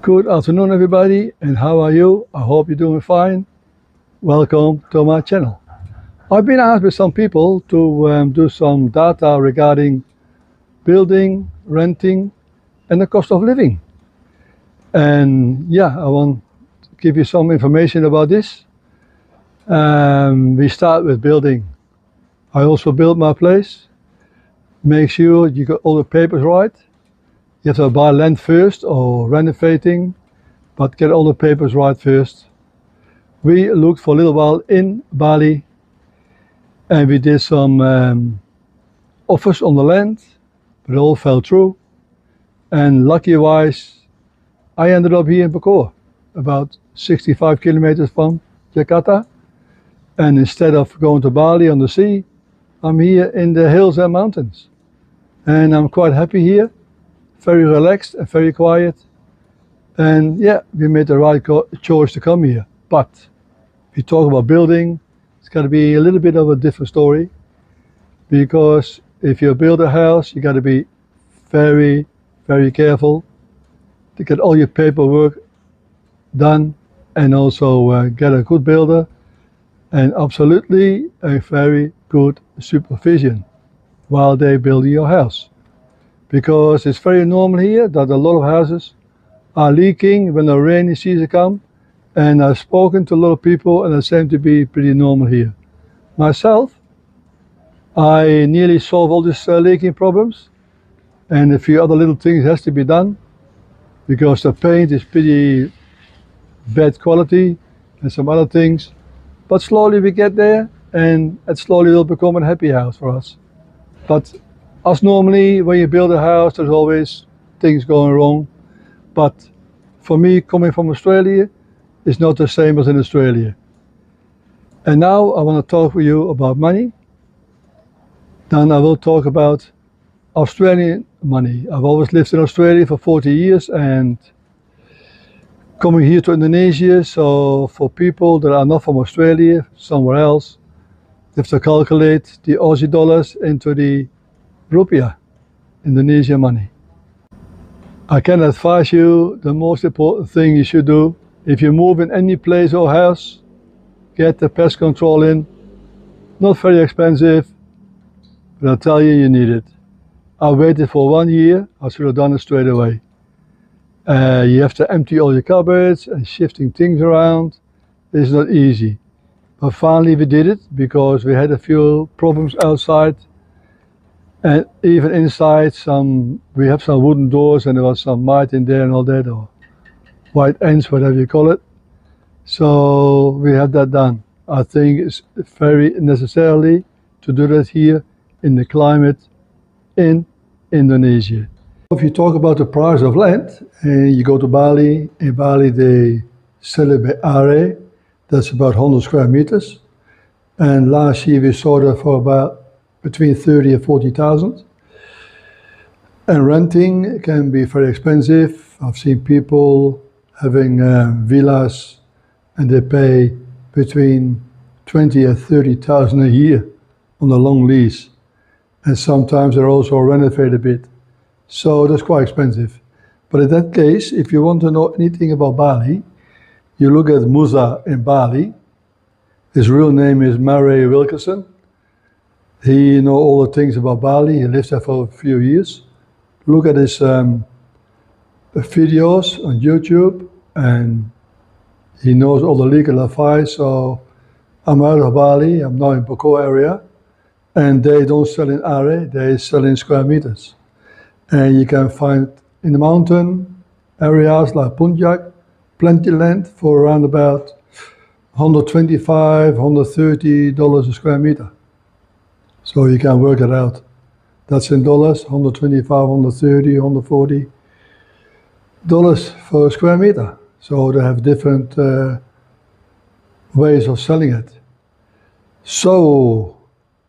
Good afternoon, everybody, and how are you? I hope you're doing fine. Welcome to my channel. I've been asked by some people to do some data regarding building, renting, and the cost of living. And yeah, I want to give you some information about this. We start with building. I also built my place. Make sure you got all the papers right. You have to buy land first or renovating, but get all the papers right first. We looked for a little while in Bali and we did some offers on the land, but it all fell through. And lucky wise, I ended up here in Bacoor, about 65 kilometers from Jakarta. And instead of going to Bali on the sea, I'm here in the hills and mountains. And I'm quite happy here, very relaxed and very quiet. And yeah, we made the right choice to come here. But if you talk about building, it's got to be a little bit of a different story. Because if you build a house, you got to be very, very careful to get all your paperwork done and also get a good builder and absolutely a very good supervision while they build your house. Because it's very normal here that a lot of houses are leaking when the rainy season comes, and I've spoken to a lot of people and it seems to be pretty normal here. Myself, I nearly solved all these leaking problems, and a few other little things has to be done because the paint is pretty bad quality and some other things. But slowly we get there, and it slowly will become a happy house for us. But as normally when you build a house, there's always things going wrong. But for me, coming from Australia, it's not the same as in Australia. And now I want to talk with you about money. Then I will talk about Australian money. I've always lived in Australia for 40 years and coming here to Indonesia, so for people that are not from Australia, somewhere else, they have to calculate the Aussie dollars into the rupiah, Indonesian money. I can advise you the most important thing you should do. If you move in any place or house, get the pest control in. Not very expensive, but I tell you, you need it. I waited for 1 year, I should have done it straight away. You have to empty all your cupboards and shifting things around. It's not easy. But finally we did it because we had a few problems outside. And even inside, we have some wooden doors and there was some mite in there and all that, or white ants, whatever you call it. So we have that done. I think it's very necessary to do that here in the climate in Indonesia. If you talk about the price of land, and you go to Bali, in Bali they sell it by are, that's about 100 square meters. And last year we sold it for about between 30 and 40,000. And renting can be very expensive. I've seen people having villas and they pay between 20 and 30,000 a year on a long lease. And sometimes they're also renovated a bit. So that's quite expensive. But in that case, if you want to know anything about Bali, you look at Musa in Bali. His real name is Murray Wilkinson. He knows all the things about Bali. He lived there for a few years. Look at his videos on YouTube, and he knows all the legal advice. So I'm out of Bali. I'm now in Bacoor area, and they don't sell in are, they sell in square meters. And you can find in the mountain areas like Puncak, plenty land for around about $125, $130 a square meter. So you can work it out. That's in dollars, 125, 130, 140 dollars for a square meter. So they have different ways of selling it. So,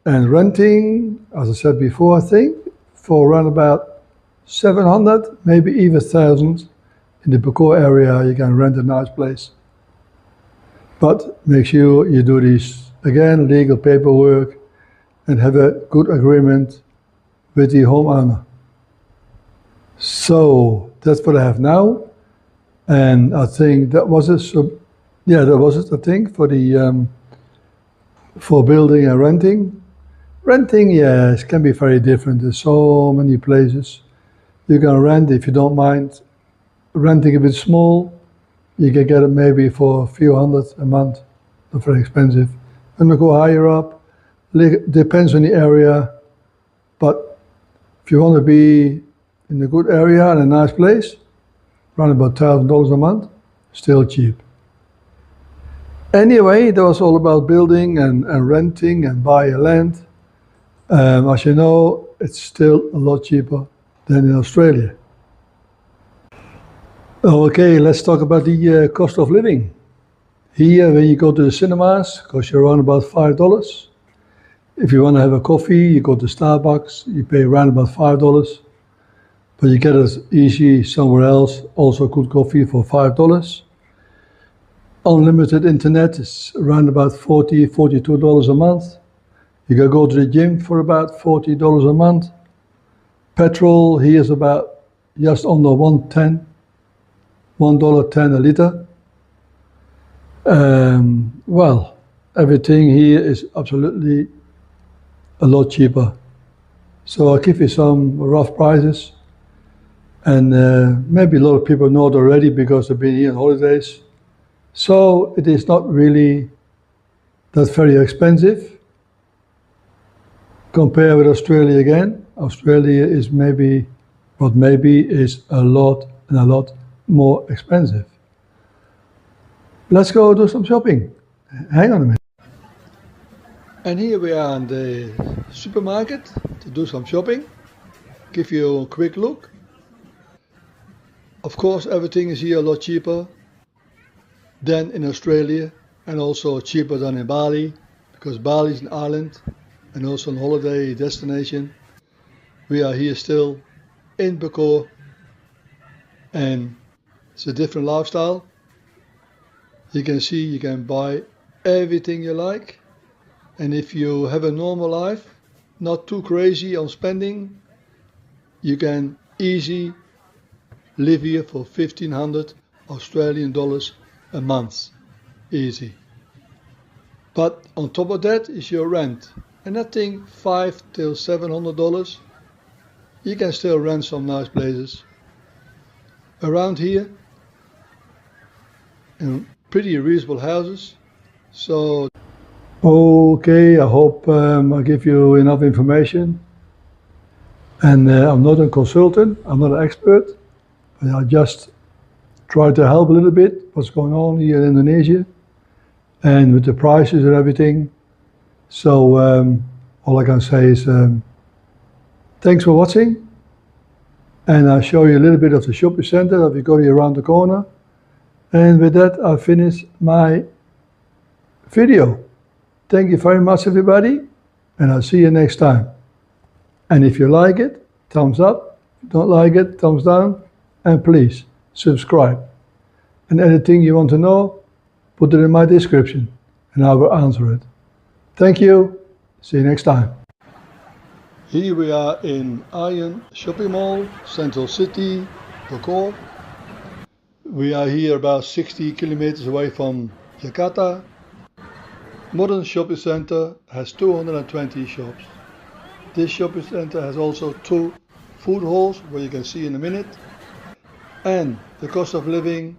and renting, as I said before, I think, for around about 700, maybe even 1,000 in the Bacoor area, you can rent a nice place. But make sure you do this, again, legal paperwork, and have a good agreement with the homeowner. So that's what I have now. And I think that was it. So, yeah, that was it. I think for the for building and renting. Renting, yes, can be very different. There's so many places you can rent if you don't mind renting a bit small. You can get it maybe for a few hundred a month, not very expensive. When you go higher up, depends on the area, but if you want to be in a good area and a nice place, around about $1,000 a month, still cheap. Anyway, that was all about building and renting and buying land. As you know, it's still a lot cheaper than in Australia. Okay, let's talk about the cost of living. Here, when you go to the cinemas, it costs you around about $5. If you want to have a coffee, you go to Starbucks, you pay around about $5. But you get it easy somewhere else, also good coffee for $5. Unlimited internet is around about $40, $42 a month. You can go to the gym for about $40 a month. Petrol here is about just under $1.10 a liter. Well, everything here is absolutely a lot cheaper. So I'll give you some rough prices. And maybe a lot of people know it already because they've been here on holidays. So it is not really that very expensive. Compare with Australia again. Australia is maybe is a lot more expensive. Let's go do some shopping. Hang on a minute. And here we are in the supermarket to do some shopping. Give you a quick look. Of course, everything is here a lot cheaper than in Australia and also cheaper than in Bali because Bali is an island and also a holiday destination. We are here still in Bacoor and it's a different lifestyle. You can see you can buy everything you like, and if you have a normal life, not too crazy on spending, you can easily live here for 1,500 Australian dollars a month, easy. But on top of that is your rent, and I think $500 to $700. You can still rent some nice places around here in pretty reasonable houses. So, okay, I hope I give you enough information. And I'm not a consultant, I'm not an expert, but I just try to help a little bit what's going on here in Indonesia and with the prices and everything. So all I can say is thanks for watching, and I'll show you a little bit of the shopping center that we got here around the corner. And with that, I finish my video. Thank you very much, everybody, and I'll see you next time. And if you like it, thumbs up. If you don't like it, thumbs down. And please, subscribe. And anything you want to know, put it in my description, and I will answer it. Thank you. See you next time. Here we are in Ion Shopping Mall, Central City, Bacoor. We are here about 60 kilometers away from Jakarta. Modern Shopping Center has 220 shops. This shopping center has also 2 food halls, where you can see in a minute. And the cost of living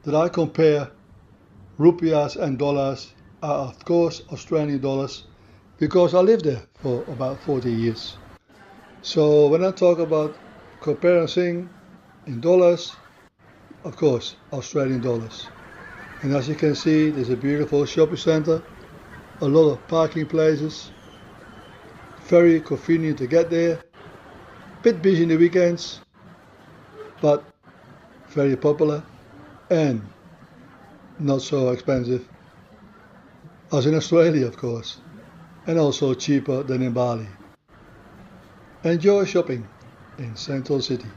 that I compare rupiahs and dollars are of course Australian dollars, because I lived there for about 40 years. So when I talk about comparison in dollars, of course Australian dollars. And as you can see, there's a beautiful shopping center, a lot of parking places, very convenient to get there, bit busy in the weekends, but very popular and not so expensive as in Australia, of course, and also cheaper than in Bali. Enjoy shopping in Central City.